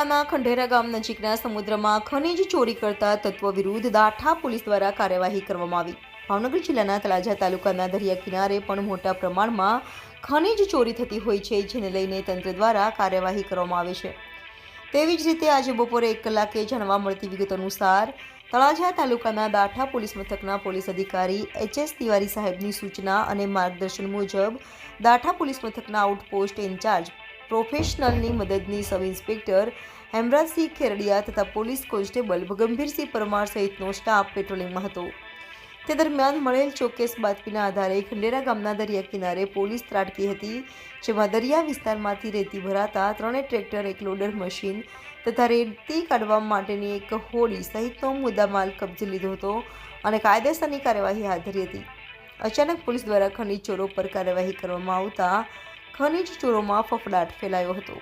તાલુકાના ખંડેરા ગામ નજીકના સમુદ્રમાં ખનીજ ચોરી કરતા તત્વો વિરુદ્ધ દાઠા પોલીસ દ્વારા કાર્યવાહી કરવામાં આવી। ભાવનગર જિલ્લાના તળાજા તાલુકાના દરિયા કિનારે પણ મોટા પ્રમાણમાં ખનીજ ચોરી થતી હોય છે, જેને લઈને તંત્ર દ્વારા કાર્યવાહી કરવામાં આવે છે। તેવી જ રીતે આજે બપોરે 1 કલાકે જાણવા મળતી વિગત અનુસાર તળાજા તાલુકાના દાઠા પોલીસ મથકના પોલીસ અધિકારી એચ.એસ. તિવારી સાહેબની સૂચના અને માર્ગદર્શન મુજબ દાઠા પોલીસ મથકના આઉટપોસ્ટ ઇન્ચાર્જ પ્રોફેશનલની મદદની સબ ઇન્સ્પેક્ટર હેમરાજસિંહ ખેરડિયા તથા પોલીસ કોન્સ્ટેબલ ગંભીરસિંહ પરમાર સહિતનો સ્ટાફ પેટ્રોલિંગમાં હતો। તે દરમિયાન મળેલ ચોક્કસ બાતમીના આધારે ખંડેરા ગામના દરિયા કિનારે પોલીસ ત્રાટકી હતી, જેમાં દરિયા વિસ્તારમાંથી રેતી ભરાતા 3 ટ્રેક્ટર, 1 લોડર મશીન તથા રેતી કાઢવા માટેની 1 હોડી સહિતનો મુદ્દામાલ કબજે લીધો હતો અને કાયદેસરની કાર્યવાહી હાથ ધરી હતી। અચાનક પોલીસ દ્વારા ખનીજ ચોરો પર કાર્યવાહી કરવામાં આવતા ખનીજ ચોરોમાં ફફડાટ ફેલાયો હતો।